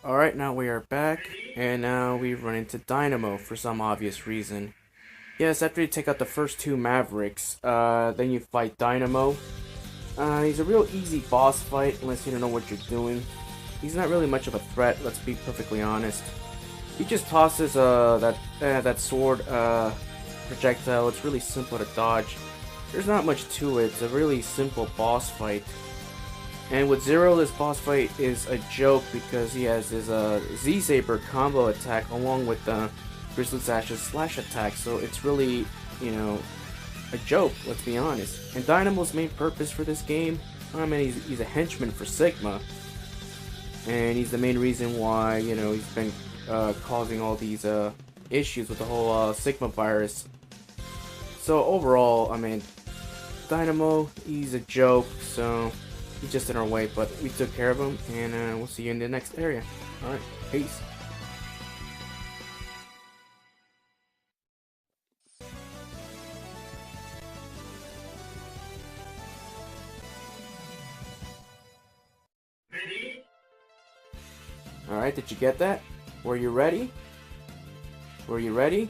Alright, now we are back, and now we run into Dynamo for some obvious reason. Yes, after you take out the first two Mavericks, then you fight Dynamo. He's a real easy boss fight unless you don't know what you're doing. He's not really much of a threat, let's be perfectly honest. He just tosses that sword projectile. It's really simple to dodge. There's not much to it. It's a really simple boss fight. And with Zero, this boss fight is a joke because he has his Z-Saber combo attack along with Grizzly Sash's slash attack, so it's really, you know, a joke, let's be honest. And Dynamo's main purpose for this game, I mean, he's a henchman for Sigma, and he's the main reason why, you know, he's been causing all these issues with the whole Sigma virus. So overall, I mean, Dynamo, he's a joke, so he's just in our way, but we took care of him, and we'll see you in the next area. Alright, peace. Alright, did you get that? Were you ready? Were you ready?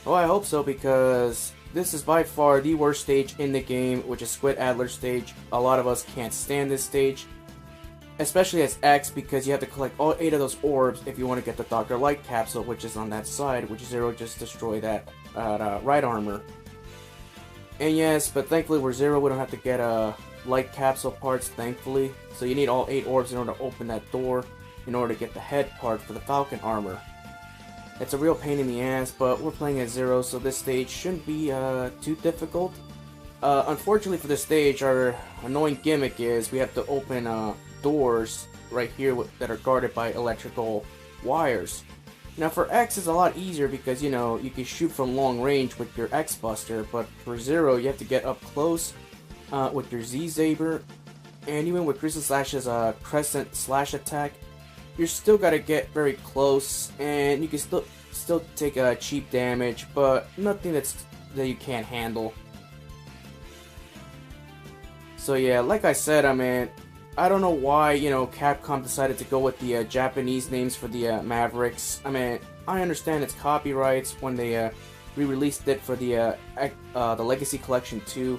Oh, I hope so, because this is by far the worst stage in the game, which is Squid Adler stage. A lot of us can't stand this stage, especially as X, because you have to collect all 8 of those orbs if you want to get the Dr. Light capsule, which is on that side, which Zero just destroyed that right armor. And yes, but thankfully we're Zero, we don't have to get light capsule parts, thankfully. So you need all 8 orbs in order to open that door, in order to get the head part for the Falcon armor. It's a real pain in the ass, but we're playing as Zero, so this stage shouldn't be too difficult. Unfortunately for this stage, our annoying gimmick is we have to open doors right here that are guarded by electrical wires. Now for X it's a lot easier because, you know, you can shoot from long range with your X Buster, but for Zero you have to get up close with your Z-Saber, and even with Grizzly Slash's Crescent Slash attack, you still gotta get very close, and you can still take cheap damage, but nothing that you can't handle. So yeah, like I said, I mean, I don't know why, you know, Capcom decided to go with the Japanese names for the Mavericks. I mean, I understand it's copyrights when they re-released it for the Legacy Collection 2,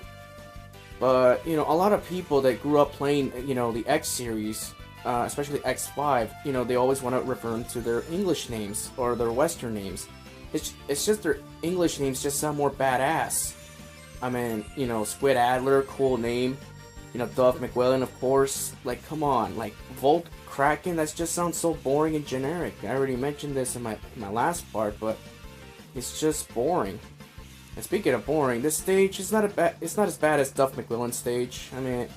but you know, a lot of people that grew up playing, you know, the X series, especially X5, you know, they always want to refer to their English names or their Western names. It's just their English names just sound more badass. I mean, you know, Squid Adler, cool name. You know, Duff McWillen, of course. Like, come on, like Volt Kraken, that just sounds so boring and generic. I already mentioned this in my last part, but it's just boring. And speaking of boring, this stage is not as bad as Duff McWillen's stage. I mean,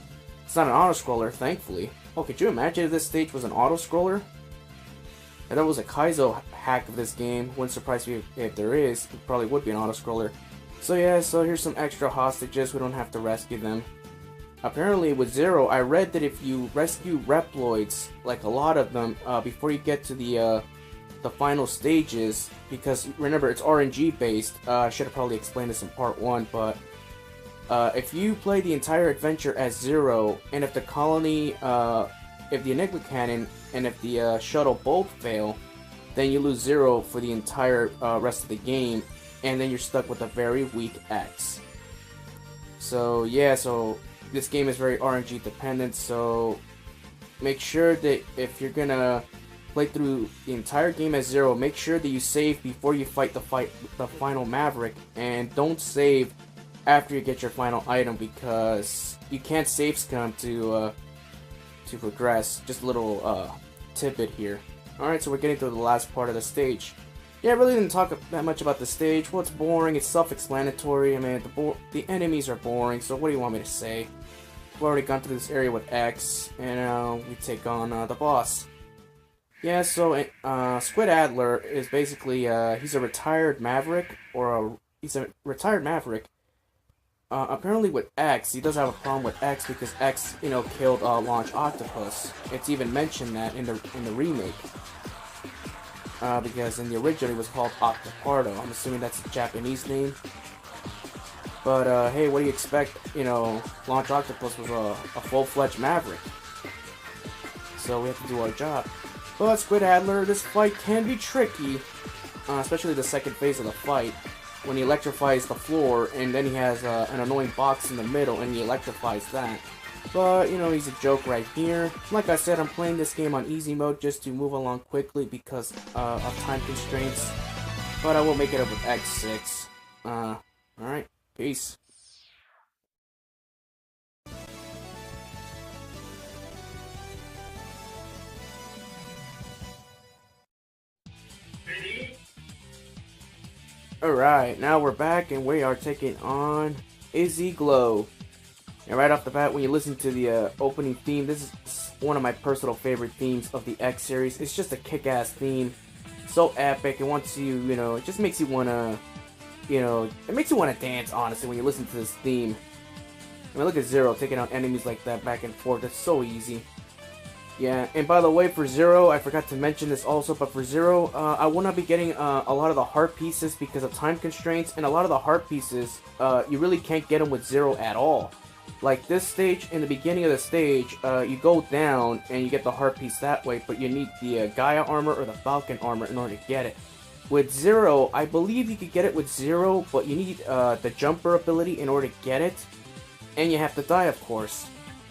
it's not an auto-scroller, thankfully. Oh, could you imagine if this stage was an auto-scroller? If that was a Kaizo hack of this game, wouldn't surprise me if there is. It probably would be an auto-scroller. So yeah, so here's some extra hostages. We don't have to rescue them. Apparently with Zero, I read that if you rescue Reploids, like a lot of them, before you get to the final stages, because remember it's RNG based. I should have probably explained this in part 1, but if you play the entire adventure as Zero, and if the colony, if the Enigma Cannon, and if the shuttle both fail, then you lose Zero for the entire rest of the game, and then you're stuck with a very weak X. So yeah, so this game is very RNG dependent, so make sure that if you're gonna play through the entire game as Zero, make sure that you save before you fight the final Maverick, and don't save after you get your final item, because you can't save scum to progress. Just a little tidbit here. Alright, so we're getting to the last part of the stage. Yeah, I really didn't talk that much about the stage. Well, it's boring. It's self-explanatory. I mean, the enemies are boring. So what do you want me to say? We've already gone through this area with X, and we take on the boss. Yeah, so Squid Adler is basically he's a retired maverick, he's a retired maverick. Apparently with X, he does have a problem with X because X, killed Launch Octopus. It's even mentioned that in the remake. Because in the original it was called Octopardo. I'm assuming that's the Japanese name. But hey, what do you expect? Launch Octopus was a full-fledged maverick. So we have to do our job. But Squid Adler, this fight can be tricky, especially the second phase of the fight, when he electrifies the floor, and then he has an annoying box in the middle, and he electrifies that. But, he's a joke right here. Like I said, I'm playing this game on easy mode just to move along quickly because of time constraints. But I will make it up with X6. Alright, peace. Alright, now we're back and we are taking on Izzy Glow. And right off the bat, when you listen to the opening theme, this is one of my personal favorite themes of the X series. It's just a kick-ass theme. So epic. It wants you, it just makes you want to, it makes you want to dance, honestly, when you listen to this theme. I mean, look at Zero taking out enemies like that back and forth. It's so easy. Yeah, and by the way, for Zero, I forgot to mention this also, but for Zero, I will not be getting a lot of the heart pieces because of time constraints, and a lot of the heart pieces, you really can't get them with Zero at all. Like this stage, in the beginning of the stage, you go down and you get the heart piece that way, but you need the Gaia armor or the Falcon armor in order to get it. With Zero, I believe you could get it with Zero, but you need the jumper ability in order to get it, and you have to die, of course.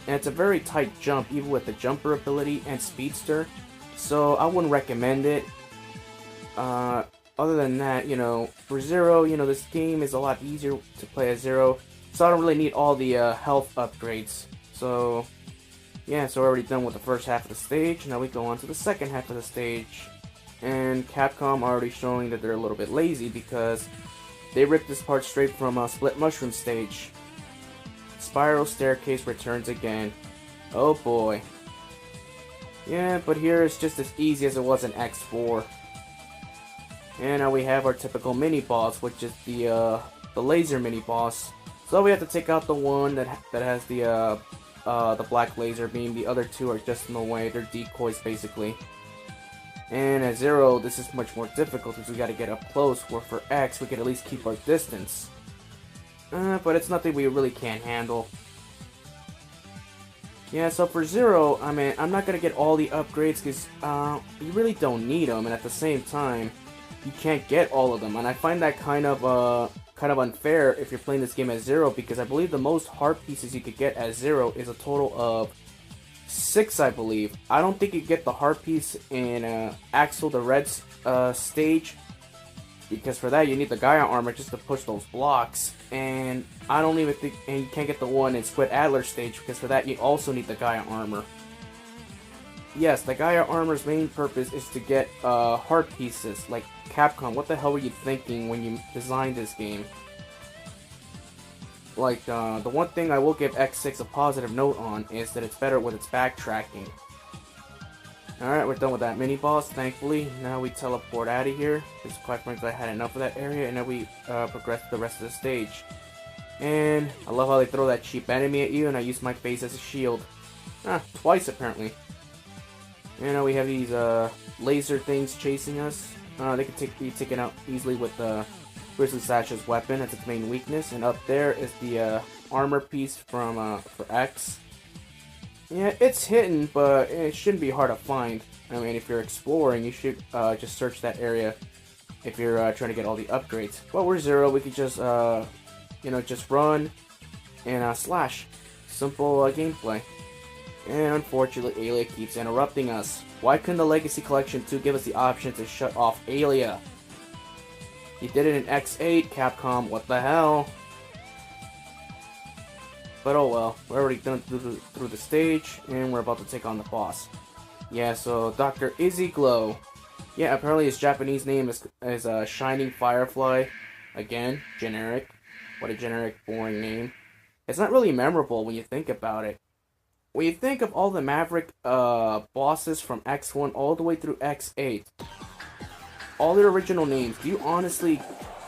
And it's a very tight jump, even with the jumper ability and speedster, so I wouldn't recommend it. Other than that, for Zero, this game is a lot easier to play as Zero, so I don't really need all the health upgrades. So, yeah, so we're already done with the first half of the stage. Now we go on to the second half of the stage. And Capcom already showing that they're a little bit lazy because they ripped this part straight from Split Mushroom stage. Spiral Staircase returns again. Oh boy. Yeah, but here it's just as easy as it was in X4. And now we have our typical mini-boss, which is the laser mini-boss. So we have to take out the one that has the black laser beam. The other two are just in the way. They're decoys, basically. And at Zero, this is much more difficult because we got to get up close, where for X, we can at least keep our distance. But it's nothing we really can't handle. Yeah, so for Zero, I mean, I'm not going to get all the upgrades because you really don't need them, and at the same time, you can't get all of them. And I find that kind of unfair if you're playing this game as Zero, because I believe the most heart pieces you could get as Zero is a total of 6, I believe. I don't think you get the heart piece in Axel the Red's stage, because for that you need the Gaia armor just to push those blocks, and I don't even think, and you can't get the one in Squid Adler stage because for that you also need the Gaia armor. Yes, the Gaia armor's main purpose is to get heart pieces. Like, Capcom, what the hell were you thinking when you designed this game? Like, the one thing I will give X6 a positive note on is that it's better with its backtracking. Alright, we're done with that mini-boss, thankfully. Now we teleport out of here, because quite frankly I had enough of that area, and now we progress to the rest of the stage. And I love how they throw that cheap enemy at you, and I use my face as a shield. Twice apparently. And now we have these laser things chasing us. They can be taken out easily with Grizzly Sash's weapon. That's its main weakness. And up there is the armor piece from for X. Yeah, it's hidden, but it shouldn't be hard to find. I mean, if you're exploring, you should just search that area if you're trying to get all the upgrades. Well, we're Zero. We could just, just run and slash. Simple gameplay. And unfortunately, Alia keeps interrupting us. Why couldn't the Legacy Collection 2 give us the option to shut off Alia? You did it in X8, Capcom, what the hell? But oh well, we're already done through the stage, and we're about to take on the boss. Yeah, so Dr. Izzy Glow. Yeah, apparently his Japanese name is Shining Firefly. Again, generic. What a generic, boring name. It's not really memorable when you think about it. When you think of all the Maverick bosses from X1 all the way through X8, all their original names, do you honestly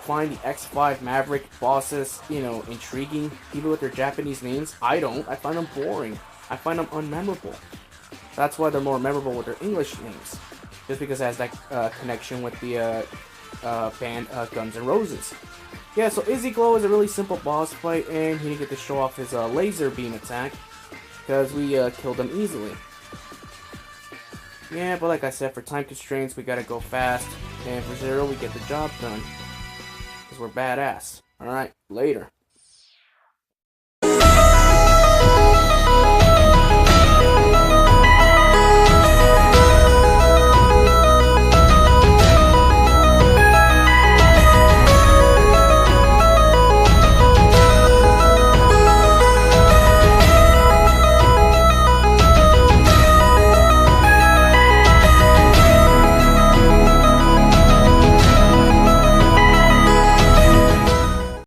find the X5 Maverick bosses, intriguing, even with their Japanese names? I don't. I find them boring. I find them unmemorable. That's why they're more memorable with their English names. Just because it has that connection with the band Guns N' Roses. Yeah, so Izzy Glow is a really simple boss fight, and he didn't get to show off his laser beam attack, because we killed him easily. Yeah, but like I said, for time constraints, we gotta go fast, and for Zero, we get the job done. Because we're badass. Alright, later.